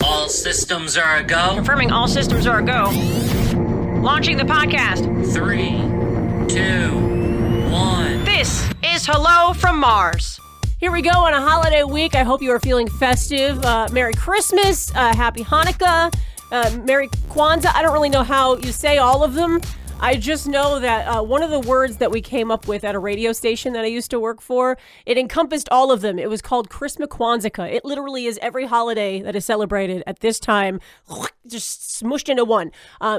All systems are a go. Confirming all systems are a go. Launching the podcast. 3, 2, 1. This is Hello from Mars. Here we go on a holiday week. I hope you are feeling festive. Merry Christmas, Happy Hanukkah, Merry Kwanzaa. I don't really know how you say all of them. I just know that one of the words that we came up with at a radio station that I used to work for, it encompassed all of them. It was called Christmas Kwanzaa. It literally is every holiday that is celebrated at this time, just smooshed into one.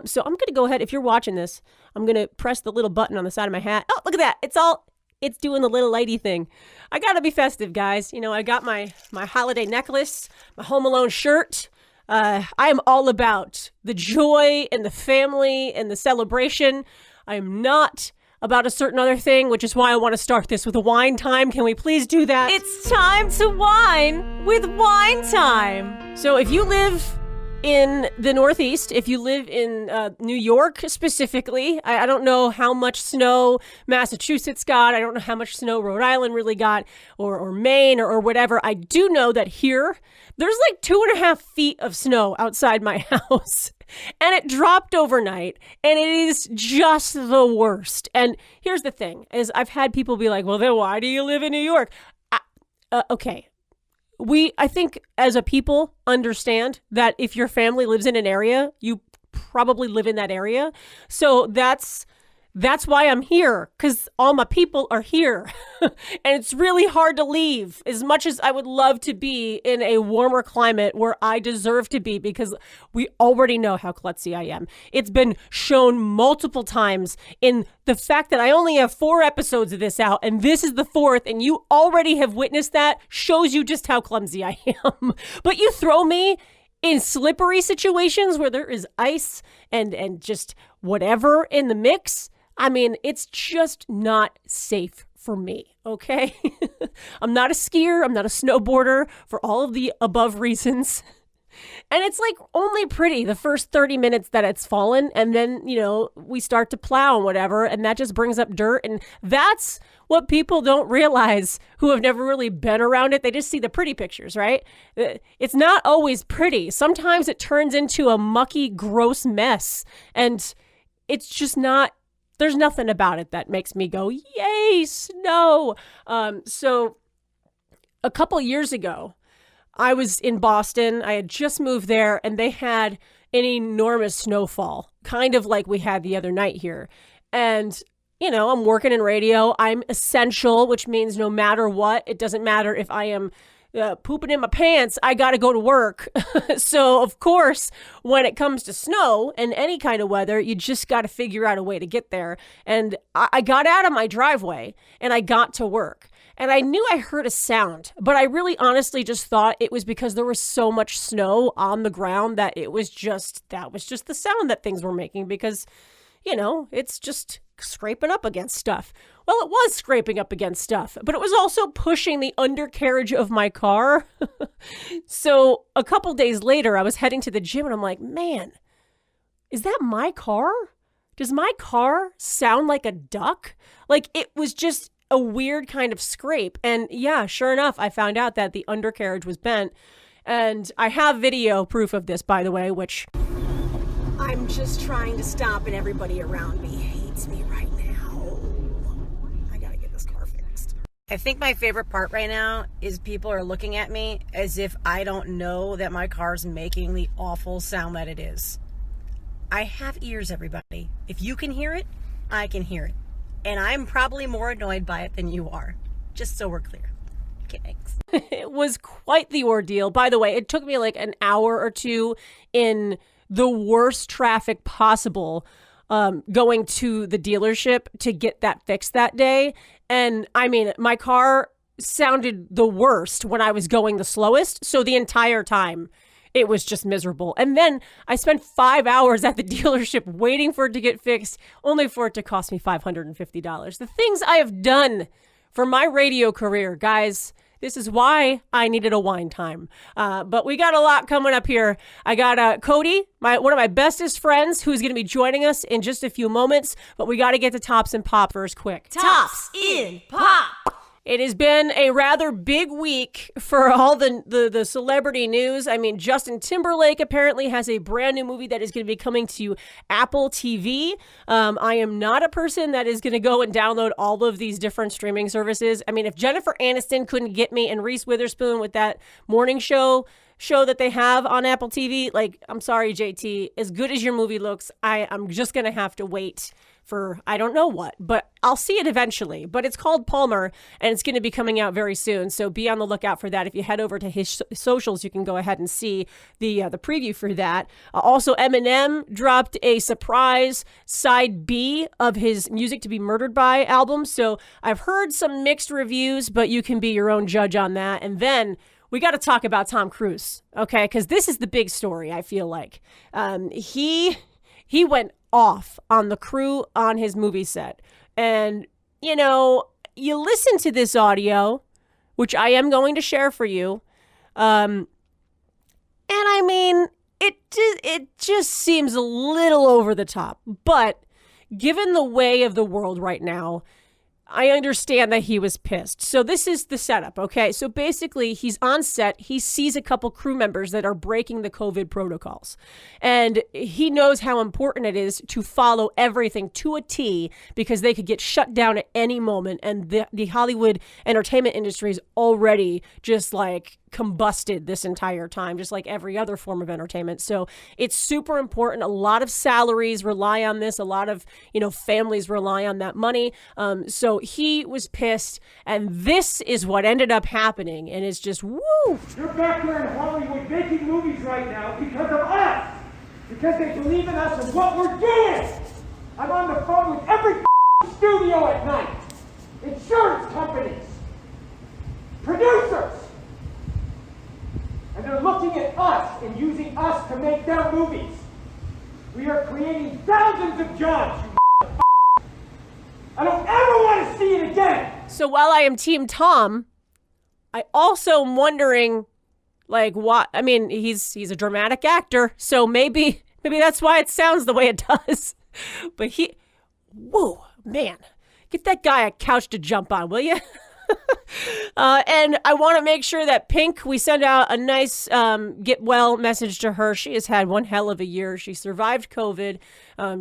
So I'm going to go ahead. If you're watching this, I'm going to press the little button on the side of my hat. Oh, look at that. It's doing the little lighty thing. I got to be festive, guys. You know, I got my holiday necklace, my Home Alone shirt. I am all about the joy and the family and the celebration. I am not about a certain other thing, which is why I want to start this with a wine time. Can we please do that? It's time to wine with Wine Time. So if you live in the Northeast, if you live in New York specifically, I don't know how much snow Massachusetts got. I don't know how much snow Rhode Island really got, or Maine or whatever. I do know that here, there's like 2.5 feet of snow outside my house. And it dropped overnight, and it is just the worst. And here's the thing, is I've had people be like, well, then why do you live in New York? Okay. I think as a people understand that if your family lives in an area, you probably live in that area. So that's why I'm here, because all my people are here. And it's really hard to leave, as much as I would love to be in a warmer climate where I deserve to be, because we already know how klutzy I am. It's been shown multiple times in the fact that I only have 4 episodes of this out, and this is the 4th, and you already have witnessed that. Shows you just how clumsy I am. But you throw me in slippery situations where there is ice and just whatever in the mix, I mean, it's just not safe for me, okay? I'm not a skier. I'm not a snowboarder, for all of the above reasons. And it's like only pretty the first 30 minutes that it's fallen. And then, you know, we start to plow and whatever. And that just brings up dirt. And that's what people don't realize who have never really been around it. They just see the pretty pictures, right? It's not always pretty. Sometimes it turns into a mucky, gross mess. And it's just not. There's nothing about it that makes me go, yay, snow. So a couple years ago, I was in Boston. I had just moved there, and they had an enormous snowfall, kind of like we had the other night here. And, you know, I'm working in radio. I'm essential, which means no matter what, it doesn't matter if I am pooping in my pants, I got to go to work. So, of course, when it comes to snow and any kind of weather, you just got to figure out a way to get there. And I got out of my driveway and I got to work. And I knew I heard a sound, but I really honestly just thought it was because there was so much snow on the ground that that was just the sound that things were making, because, you know, it's just scraping up against stuff. Well, it was scraping up against stuff, but it was also pushing the undercarriage of my car. So a couple days later, I was heading to the gym and I'm like, man, is that my car? Does my car sound like a duck? Like, it was just a weird kind of scrape. And yeah, sure enough, I found out that the undercarriage was bent. And I have video proof of this, by the way, which I'm just trying to stop, and everybody around me hates me right now. I gotta get this car fixed. I think my favorite part right now is people are looking at me as if I don't know that my car's making the awful sound that it is. I have ears, everybody. If you can hear it, I can hear it. And I'm probably more annoyed by it than you are. Just so we're clear. Okay, thanks. It was quite the ordeal. By the way, it took me like an hour or two in the worst traffic possible going to the dealership to get that fixed that day. And I mean, my car sounded the worst when I was going the slowest. So the entire time it was just miserable. And then I spent 5 hours at the dealership waiting for it to get fixed, only for it to cost me $550. The things I have done for my radio career, guys. This is why I needed a wine time. But we got a lot coming up here. I got Coady, one of my bestest friends, who's going to be joining us in just a few moments. But we got to get to Tops and Pop first quick. Tops in Pop. It has been a rather big week for all the celebrity news. I mean, Justin Timberlake apparently has a brand new movie that is going to be coming to Apple TV. I am not a person that is going to go and download all of these different streaming services. I mean, if Jennifer Aniston couldn't get me and Reese Witherspoon with that morning show that they have on Apple TV, like, I'm sorry, JT, as good as your movie looks, I'm just going to have to wait for I don't know what, but I'll see it eventually. But it's called Palmer, and it's going to be coming out very soon. So be on the lookout for that. If you head over to his socials, you can go ahead and see the preview for that. Also, Eminem dropped a surprise side B of his Music to Be Murdered By album. So I've heard some mixed reviews, but you can be your own judge on that. And then we got to talk about Tom Cruise, okay? Because this is the big story, I feel like. He went off on the crew on his movie set. And, you know, you listen to this audio, which I am going to share for you. And I mean, it just seems a little over the top. But given the way of the world right now, I understand that he was pissed. So this is the setup, okay? So basically, he's on set. He sees a couple crew members that are breaking the COVID protocols. And he knows how important it is to follow everything to a T because they could get shut down at any moment. And the Hollywood entertainment industry is already just like combusted this entire time, just like every other form of entertainment. So it's super important. A lot of salaries rely on this. A lot of, families rely on that money. So he was pissed, and this is what ended up happening. And it's just, woo! You're back there in Hollywood making movies right now because of us. Because they believe in us and what we're doing. I'm on the phone with every studio at night. Insurance companies. Producers. And they're looking at us and using us to make their movies. We are creating thousands of jobs, you I don't ever want to see it again. So while I am Team Tom, I also am wondering, like, what? I mean, he's a dramatic actor, so maybe that's why it sounds the way it does. But whoa, man, get that guy a couch to jump on, will you? And I want to make sure that Pink, we send out a nice get well message to her. She has had one hell of a year. She survived COVID.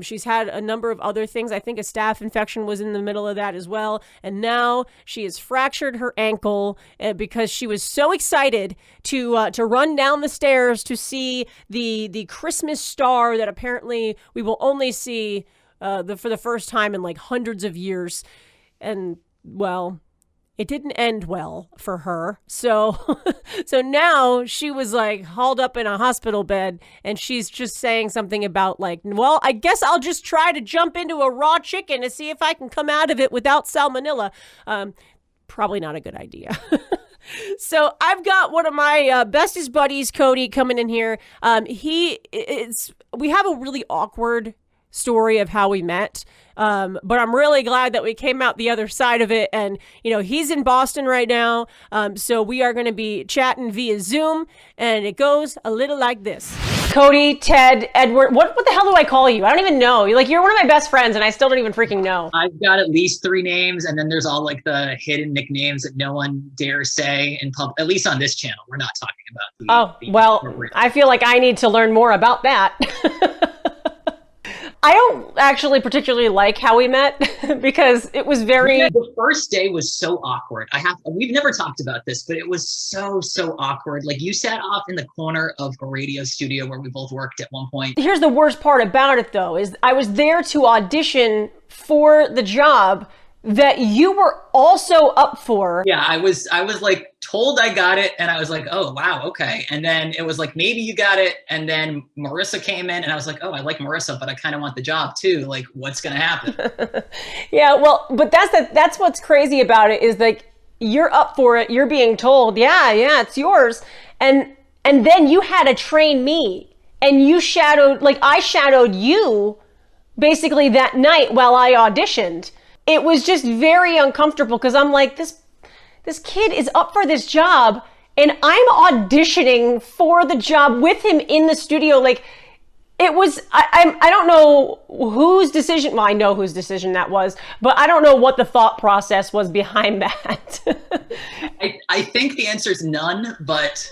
She's had a number of other things. I think a staph infection was in the middle of that as well. And now she has fractured her ankle because she was so excited to run down the stairs to see the Christmas star that apparently we will only see for the first time in like hundreds of years. And, well, it didn't end well for her. So now she was like hauled up in a hospital bed, and she's just saying something about like, well, I guess I'll just try to jump into a raw chicken to see if I can come out of it without salmonella. Probably not a good idea. So I've got one of my bestest buddies, Coady, coming in here. We have a really awkward story of how we met. But I'm really glad that we came out the other side of it. And, he's in Boston right now. So we are going to be chatting via Zoom, and it goes a little like this. Coady, Ted, Edward, what the hell do I call you? I don't even know. You're one of my best friends, and I still don't even freaking know. I've got at least 3 names, and then there's all like the hidden nicknames that no one dares say in public, at least on this channel. We're not talking about I feel like I need to learn more about that. I don't actually particularly like how we met because it was the first day was so awkward. We've never talked about this, but it was so awkward. Like, you sat off in the corner of a radio studio where we both worked at one point. Here's the worst part about it though, is I was there to audition for the job that you were also up for. Yeah, I was like told I got it, and I was like, oh wow, okay. And then it was like, maybe you got it, and then Marissa came in, and I was like, oh, I like Marissa, but I kind of want the job too. Like, what's gonna happen? Yeah, well, but that's what's crazy about it, is like, you're up for it, you're being told, yeah, it's yours, and then you had to train me, and I shadowed you basically that night while I auditioned. It was just very uncomfortable because I'm like, this kid is up for this job, and I'm auditioning for the job with him in the studio. Like, It was, I don't know whose decision, well, I know whose decision that was, but I don't know what the thought process was behind that. I think the answer is none, but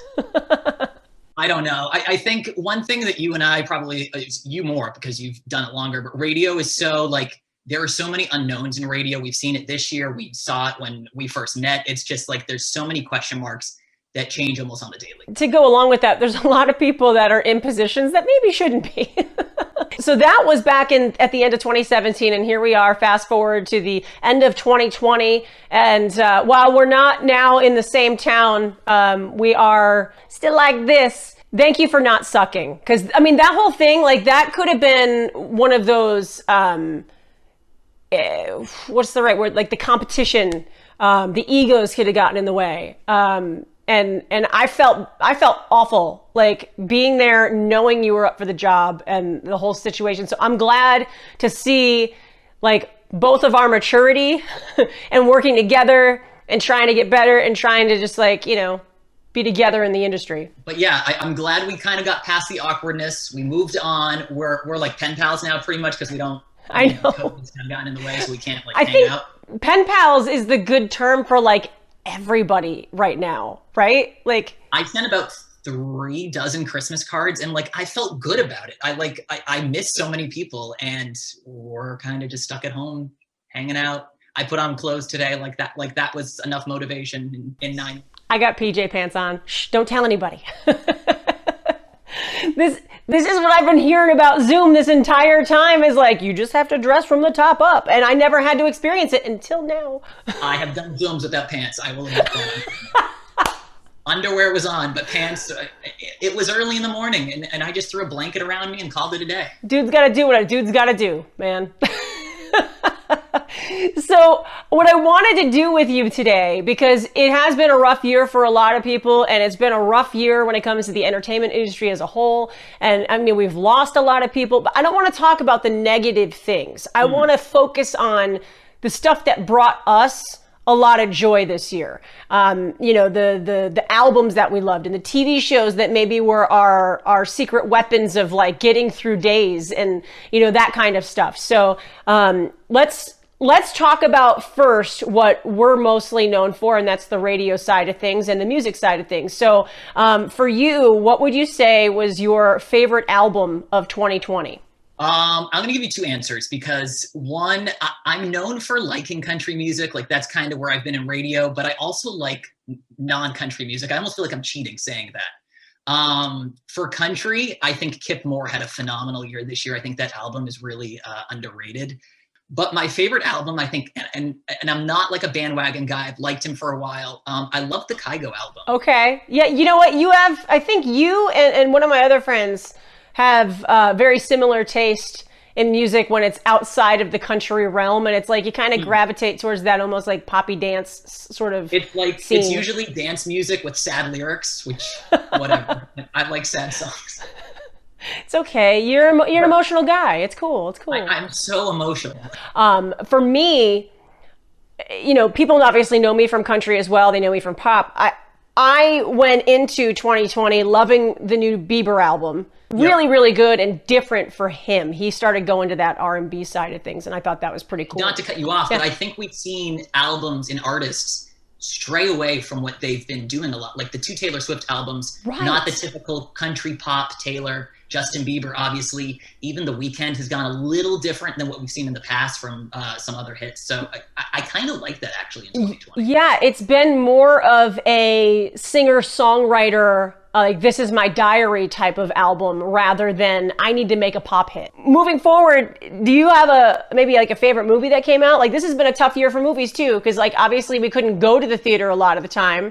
I don't know. I think one thing that you and I probably, you more because you've done it longer, but radio is so like, there are so many unknowns in radio. We've seen it this year. We saw it when we first met. It's just like, there's so many question marks that change almost on the daily. To go along with that, there's a lot of people that are in positions that maybe shouldn't be. So that was back at the end of 2017, and here we are, fast forward to the end of 2020. And while we're not now in the same town, we are still like this. Thank you for not sucking. Because, I mean, that whole thing, like, that could have been one of those, what's the right word? Like, the competition, the egos could have gotten in the way. And I felt awful, like being there, knowing you were up for the job and the whole situation. So I'm glad to see like both of our maturity and working together and trying to get better and trying to just like, you know, be together in the industry. But yeah, I'm glad we kind of got past the awkwardness. We moved on. We're like pen pals now pretty much because we don't, I know. COVID's kind of gotten in the way, so we can't like I hang think out. pen pals is the good term for like everybody right now, right? Like I sent about 3 dozen Christmas cards and like I felt good about it. I miss so many people and we're kind of just stuck at home hanging out. I put on clothes today like that was enough motivation in 9. I got PJ pants on. Shh, don't tell anybody. This is what I've been hearing about Zoom this entire time is like, you just have to dress from the top up. And I never had to experience it until now. I have done Zooms without pants. I will admit that. Underwear was on, but pants, it was early in the morning and I just threw a blanket around me and called it a day. Dude's got to do what a dude's got to do, man. So what I wanted to do with you today, because it has been a rough year for a lot of people, and it's been a rough year when it comes to the entertainment industry as a whole. And I mean, we've lost a lot of people, but I don't want to talk about the negative things. I want to focus on the stuff that brought us a lot of joy this year. You know, the albums that we loved and the TV shows that maybe were our secret weapons of like getting through days and, you know, that kind of stuff. So let's talk about first what we're mostly known for, and that's the radio side of things and the music side of things. So for you, what would you say was your favorite album of 2020? I'm going to give you 2 answers because one, I'm known for liking country music. Like that's kind of where I've been in radio, but I also like non-country music. I almost feel like I'm cheating saying that. For country, I think Kip Moore had a phenomenal year this year. I think that album is really underrated. But my favorite album, I think, and I'm not like a bandwagon guy. I've liked him for a while. I love the Kygo album. Okay. Yeah, you know what? You have, I think you and one of my other friends have very similar taste in music when it's outside of the country realm. And it's like you kind of gravitate towards that almost like poppy dance sort of It's like, scene. It's usually dance music with sad lyrics, which, whatever. I like sad songs. It's okay. You're an emotional guy. It's cool. It's cool. I'm so emotional. For me, you know, people obviously know me from country as well. They know me from pop. I went into 2020 loving the new Bieber album. Really, really good and different for him. He started going to that R&B side of things, and I thought that was pretty cool. Not to cut you off, but I think we've seen albums and artists stray away from what they've been doing a lot. Like the 2 Taylor Swift albums, not the typical country pop Taylor. Justin Bieber, obviously, even The Weeknd has gone a little different than what we've seen in the past from some other hits. So I kind of like that actually in 2020. Yeah, it's been more of a singer-songwriter, like this is my diary type of album rather than I need to make a pop hit. Moving forward, do you have maybe like a favorite movie that came out? Like this has been a tough year for movies too, because like obviously we couldn't go to the theater a lot of the time.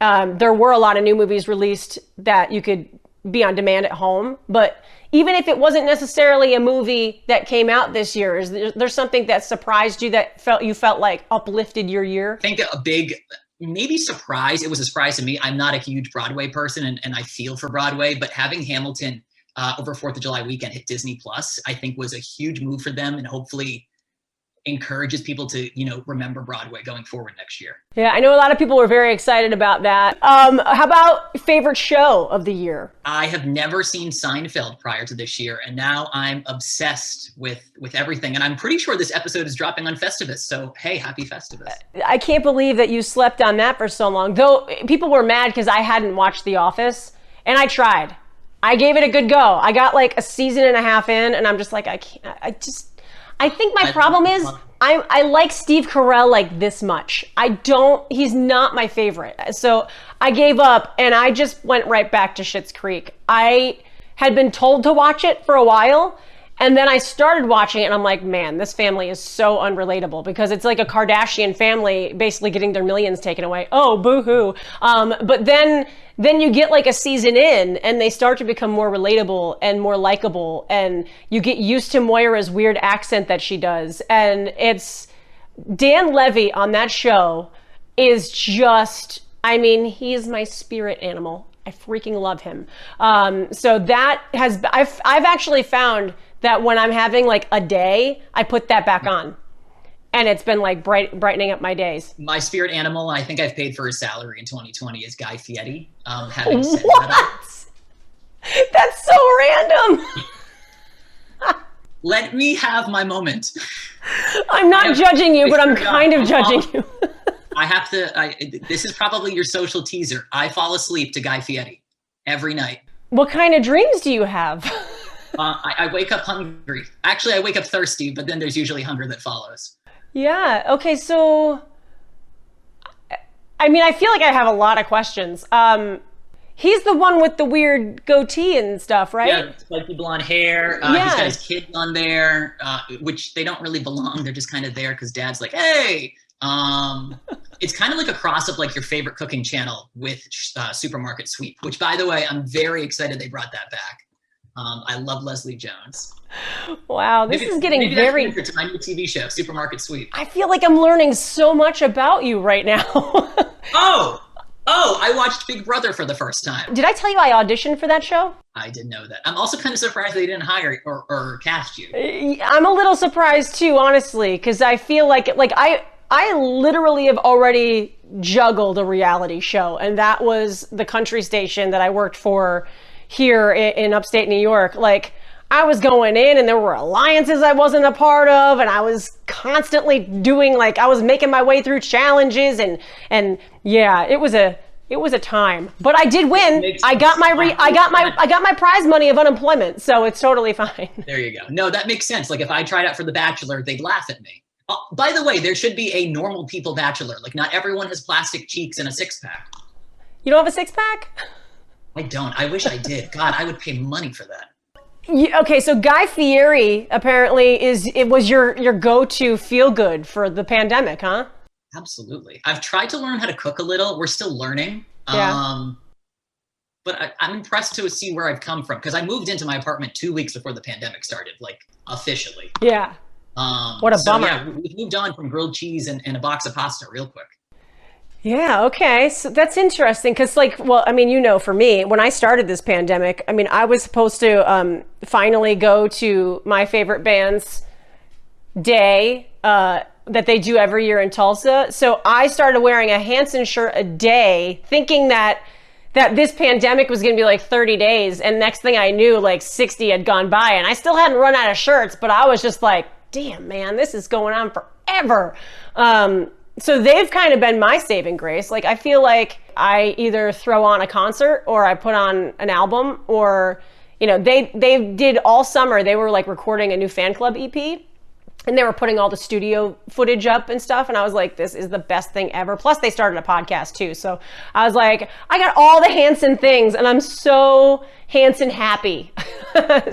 There were a lot of new movies released that you could be on demand at home, but even if it wasn't necessarily a movie that came out this year, is there something that surprised you that you felt like uplifted your year? I think a big, maybe surprise, it was a surprise to me. I'm not a huge Broadway person and I feel for Broadway, but having Hamilton over 4th of July weekend hit Disney Plus, I think was a huge move for them. And hopefully encourages people to, remember Broadway going forward next year. Yeah, I know a lot of people were very excited about that. How about favorite show of the year? I have never seen Seinfeld prior to this year, and now I'm obsessed with everything. And I'm pretty sure this episode is dropping on Festivus, so hey, happy Festivus. I can't believe that you slept on that for so long. Though people were mad because I hadn't watched The Office, and I tried. I gave it a good go. I got like a season and a half in, and I'm just like, I think my problem is I like Steve Carell like this much. He's not my favorite. So I gave up and I just went right back to Schitt's Creek. I had been told to watch it for a while, and then I started watching it and I'm like, man, this family is so unrelatable because it's like a Kardashian family basically getting their millions taken away. Oh, boo-hoo. But then you get like a season in and they start to become more relatable and more likable, and you get used to Moira's weird accent that she does. And it's Dan Levy on that show is just, he's my spirit animal. I freaking love him. So that I've actually found that when I'm having like a day, I put that back on. And it's been like brightening up my days. My spirit animal, I think I've paid for his salary in 2020, is Guy Fieri. Having said what? That's so random. Let me have my moment. I'm not judging you, but I'm kind of judging you. I have to, this is probably your social teaser. I fall asleep to Guy Fieri every night. What kind of dreams do you have? I wake up hungry. Actually, I wake up thirsty, but then there's usually hunger that follows. Yeah. Okay. So, I feel like I have a lot of questions. He's the one with the weird goatee and stuff, right? Yeah, spiky blonde hair. He's got his kids on there, which they don't really belong. They're just kind of there because dad's like, hey. It's kind of like a cross up like your favorite cooking channel with Supermarket Sweep, which, by the way, I'm very excited they brought that back. I love Leslie Jones. Wow, this is getting very... Maybe that's my new TV show, Supermarket Sweep. I feel like I'm learning so much about you right now. Oh, I watched Big Brother for the first time. Did I tell you I auditioned for that show? I didn't know that. I'm also kind of surprised they didn't hire or cast you. I'm a little surprised too, honestly, because I feel like I literally have already juggled a reality show, and that was the country station that I worked for here in upstate New York. Like, I was going in and there were alliances I wasn't a part of, and I was constantly doing, like, I was making my way through challenges, and yeah, it was a time. But I did win. I got my prize money of unemployment, so it's totally fine. There you go. No, that makes sense. Like, if I tried out for The Bachelor, they'd laugh at me. By the way, there should be a normal people Bachelor. Like, not everyone has plastic cheeks and a six-pack. You don't have a six-pack? I don't. I wish I did. God, I would pay money for that. Okay, so Guy Fieri apparently was your go-to feel-good for the pandemic, huh? Absolutely. I've tried to learn how to cook a little. We're still learning. Yeah. But I'm impressed to see where I've come from, because I moved into my apartment 2 weeks before the pandemic started, like, officially. Yeah. What a bummer. Yeah, we moved on from grilled cheese and a box of pasta real quick. Yeah, okay. So that's interesting because, like, well, for me, when I started this pandemic, I was supposed to finally go to my favorite band's day that they do every year in Tulsa. So I started wearing a Hanson shirt a day, thinking that this pandemic was going to be like 30 days. And next thing I knew, like 60 had gone by, and I still hadn't run out of shirts, but I was just like, damn, man, this is going on forever. So they've kind of been my saving grace. Like, I feel like I either throw on a concert or I put on an album, or, they did all summer. They were like recording a new fan club EP, and they were putting all the studio footage up and stuff. And I was like, this is the best thing ever. Plus they started a podcast too. So I was like, I got all the Hanson things, and I'm so Hanson happy.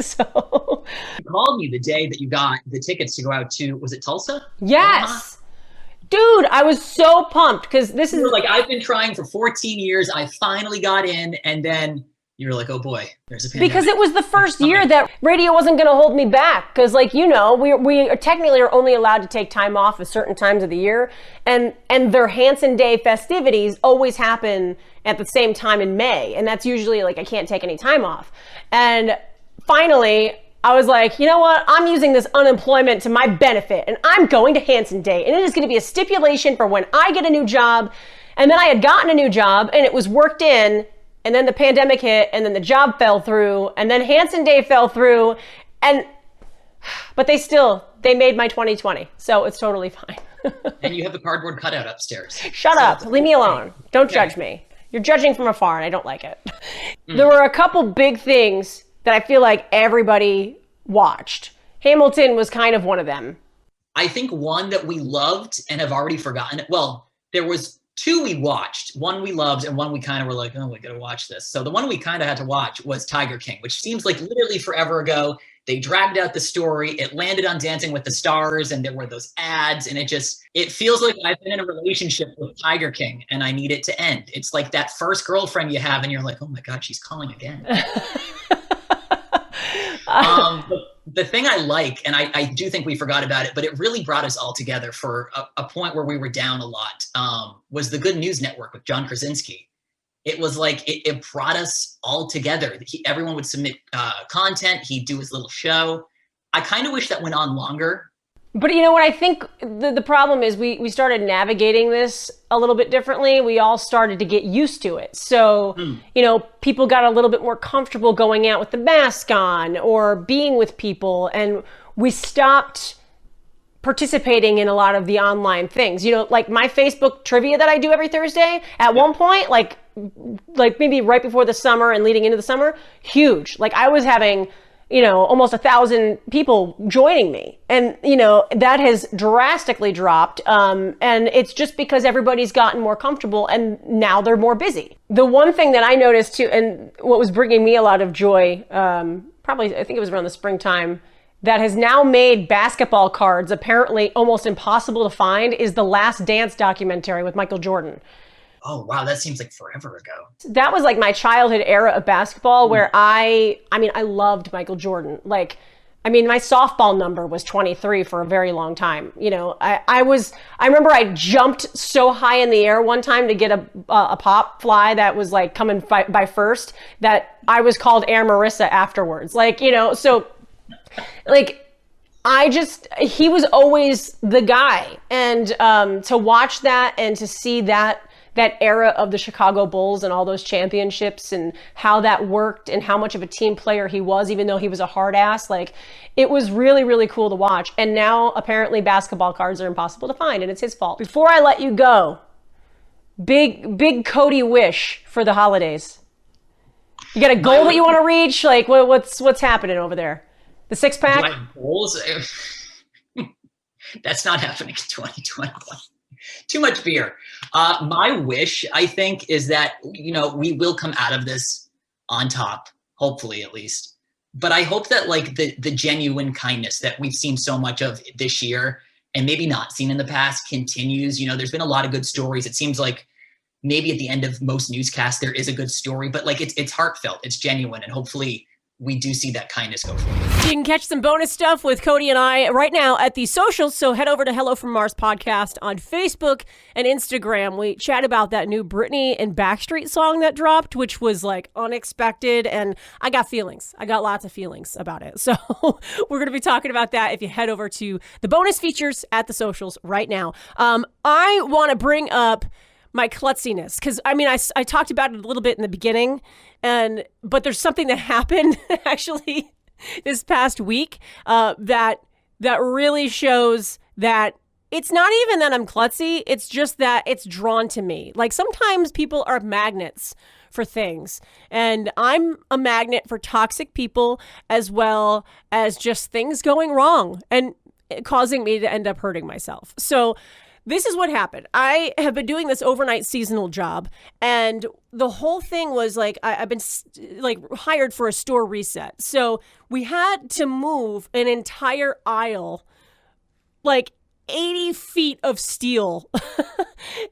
So you called me the day that you got the tickets to go out to, was it Tulsa? Yes. Dude, I was so pumped because this is... You were like, I've been trying for 14 years. I finally got in. And then you were like, oh boy, there's a pandemic. Because it was the first year that radio wasn't going to hold me back. Because, like, we technically are only allowed to take time off at certain times of the year. And their Hanson Day festivities always happen at the same time in May. And that's usually, like, I can't take any time off. And finally, I was like, you know what? I'm using this unemployment to my benefit, and I'm going to Hanson Day, and it is going to be a stipulation for when I get a new job. And then I had gotten a new job, and it was worked in, and then the pandemic hit, and then the job fell through, and then Hanson Day fell through, but they made my 2020, so it's totally fine. And you have the cardboard cutout upstairs. Shut up. Leave me alone. Don't judge me. You're judging from afar, and I don't like it. There were a couple big things that I feel like everybody watched. Hamilton was kind of one of them. I think one that we loved and have already forgotten. Well, there was two we watched. One we loved and one we kind of were like, oh, we got to watch this. So the one we kind of had to watch was Tiger King, which seems like literally forever ago. They dragged out the story. It landed on Dancing with the Stars, and there were those ads, and it feels like I've been in a relationship with Tiger King, and I need it to end. It's like that first girlfriend you have, and you're like, oh my God, she's calling again. The thing I like, and I do think we forgot about it, but it really brought us all together for a point where we were down a lot, was the Good News Network with John Krasinski. It was like, it brought us all together. Everyone would submit content. He'd do his little show. I kind of wish that went on longer. But you know what? I think the problem is we started navigating this a little bit differently. We all started to get used to it. So, people got a little bit more comfortable going out with the mask on or being with people. And we stopped participating in a lot of the online things. Like my Facebook trivia that I do every Thursday, at one point, like maybe right before the summer and leading into the summer, huge. Like I was having, almost 1,000 people joining me. And, that has drastically dropped. And it's just because everybody's gotten more comfortable and now they're more busy. The one thing that I noticed too, and what was bringing me a lot of joy, probably, I think it was around the springtime, that has now made basketball cards apparently almost impossible to find, is the Last Dance documentary with Michael Jordan. Oh, wow. That seems like forever ago. That was like my childhood era of basketball where I loved Michael Jordan. My softball number was 23 for a very long time. I remember I jumped so high in the air one time to get a pop fly that was like coming by first that I was called Air Marissa afterwards. He was always the guy. And to watch that and to see that era of the Chicago Bulls and all those championships and how that worked and how much of a team player he was, even though he was a hard ass, it was really, really cool to watch. And now apparently basketball cards are impossible to find and it's his fault. Before I let you go, big Coady wish for the holidays. You got a goal that you want to reach? What's happening over there? The 6-pack? My goals? That's not happening in 2021. Too much beer. My wish, I think, is that, we will come out of this on top, hopefully at least. But I hope that the genuine kindness that we've seen so much of this year and maybe not seen in the past continues. There's been a lot of good stories. It seems like maybe at the end of most newscasts, there is a good story, but it's heartfelt, it's genuine. And hopefully we do see that kindness go forward. You can catch some bonus stuff with Coady and I right now at the socials. So head over to Hello from Mars podcast on Facebook and Instagram. We chat about that new Britney and Backstreet song that dropped, which was unexpected. And I got feelings. I got lots of feelings about it. So we're going to be talking about that if you head over to the bonus features at the socials right now. I want to bring up my klutziness, because I talked about it a little bit in the beginning, but there's something that happened actually this past week that really shows that it's not even that I'm klutzy, it's just that it's drawn to me. Sometimes people are magnets for things, and I'm a magnet for toxic people as well as just things going wrong and causing me to end up hurting myself. So this is what happened. I have been doing this overnight seasonal job, and the whole thing was I've been hired for a store reset. So we had to move an entire aisle, 80 feet of steel.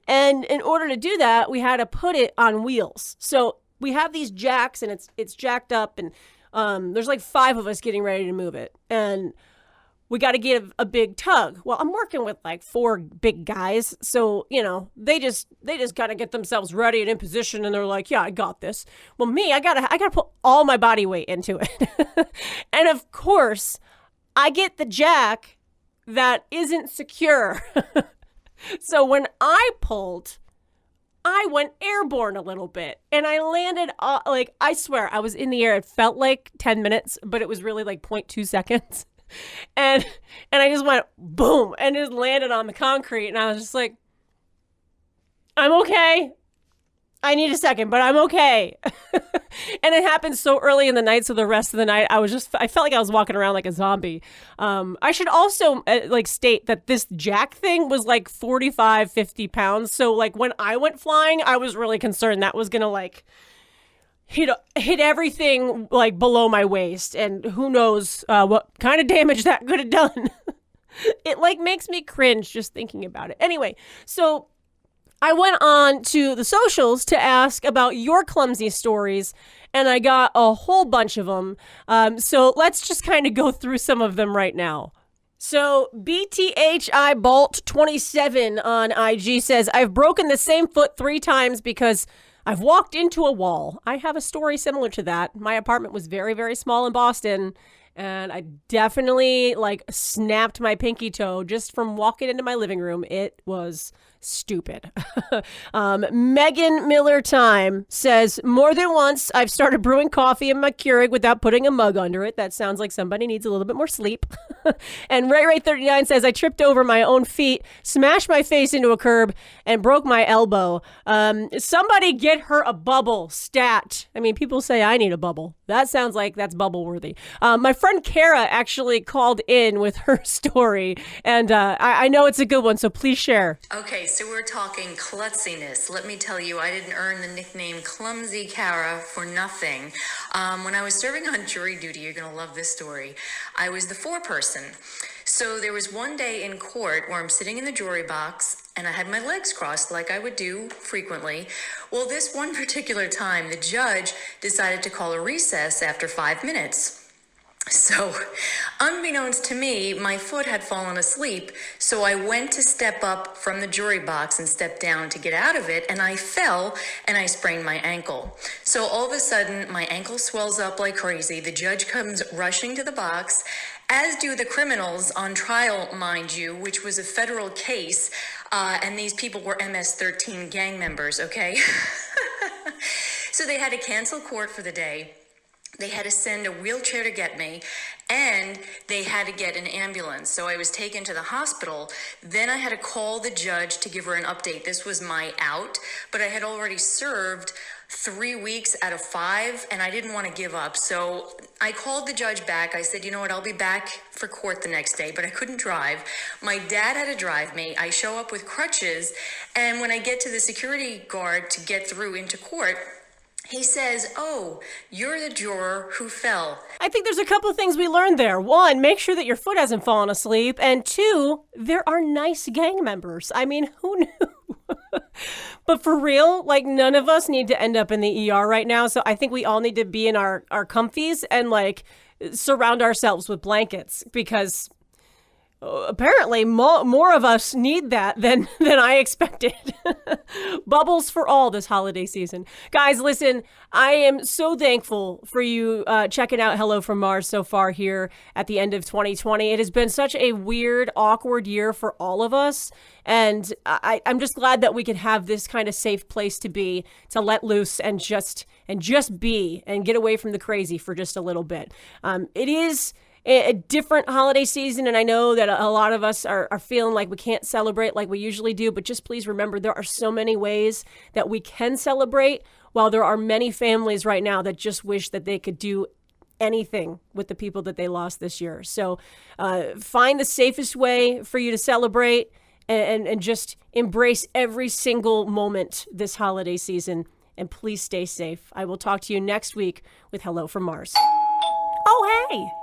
And in order to do that, we had to put it on wheels. So we have these jacks, and it's jacked up, and there's 5 of us getting ready to move it. And we got to give a big tug. Well, I'm working with like 4 big guys. So, they just kind of get themselves ready and in position and they're like, yeah, I got this. Well, me, I gotta put all my body weight into it. And of course, I get the jack that isn't secure. So when I pulled, I went airborne a little bit and I landed, I swear I was in the air. It felt like 10 minutes, but it was really like 0.2 seconds. And I just went boom and just landed on the concrete. And I was just like, I'm okay. I need a second, but I'm okay. And it happened so early in the night. So the rest of the night, I felt like I was walking around like a zombie. I should also state that this jack thing was like 45, 50 pounds. So like when I went flying, I was really concerned that was going to like hit everything like below my waist. And who knows what kind of damage that could have done. It like makes me cringe just thinking about it. Anyway, so I went on to the socials to ask about your clumsy stories, and I got a whole bunch of them. So let's just kind of go through some of them right now. So BTHI Bolt 27 on IG says, I've broken the same foot 3 times because I've walked into a wall. I have a story similar to that. My apartment was very, very small in Boston, and I definitely snapped my pinky toe just from walking into my living room. It was stupid. Megan Miller Time says, more than once I've started brewing coffee in my Keurig without putting a mug under it. That sounds like somebody needs a little bit more sleep. And Ray39 says, I tripped over my own feet, smashed my face into a curb, and broke my elbow. Somebody get her a bubble stat. I mean, people say I need a bubble. That sounds like that's bubble worthy. My friend Kara actually called in with her story, and I know it's a good one, so please share. Okay, so we're talking klutziness. Let me tell you, I didn't earn the nickname Clumsy Kara for nothing. When I was serving on jury duty, you're going to love this story, I was the foreperson. So there was one day in court where I'm sitting in the jury box and I had my legs crossed like I would do frequently. Well, this one particular time, the judge decided to call a recess after 5 minutes. So, unbeknownst to me, my foot had fallen asleep, so I went to step up from the jury box and step down to get out of it, and I fell, and I sprained my ankle. So all of a sudden, my ankle swells up like crazy. The judge comes rushing to the box, as do the criminals on trial, mind you, which was a federal case, and these people were MS-13 gang members, okay? So they had to cancel court for the day. They had to send a wheelchair to get me, and they had to get an ambulance. So I was taken to the hospital. Then I had to call the judge to give her an update. This was my out, but I had already served 3 weeks out of 5, and I didn't want to give up. So I called the judge back. I said, you know what, I'll be back for court the next day, but I couldn't drive. My dad had to drive me. I show up with crutches, and when I get to the security guard to get through into court, he says, oh, you're the juror who fell. I think there's a couple of things we learned there. 1, make sure that your foot hasn't fallen asleep. And 2, there are nice gang members. I mean, who knew? But for real, none of us need to end up in the ER right now. So I think we all need to be in our comfies and surround ourselves with blankets, because apparently more of us need that than I expected. Bubbles for all this holiday season. Guys, listen, I am so thankful for you checking out Hello from Mars so far here at the end of 2020. It has been such a weird, awkward year for all of us. And I'm just glad that we could have this kind of safe place to be, to let loose and just be and get away from the crazy for just a little bit. It is a different holiday season, and I know that a lot of us are feeling like we can't celebrate like we usually do, but just please remember there are so many ways that we can celebrate, while there are many families right now that just wish that they could do anything with the people that they lost this year. So find the safest way for you to celebrate and just embrace every single moment this holiday season, and please stay safe. I will talk to you next week with Hello from Mars. Oh, hey!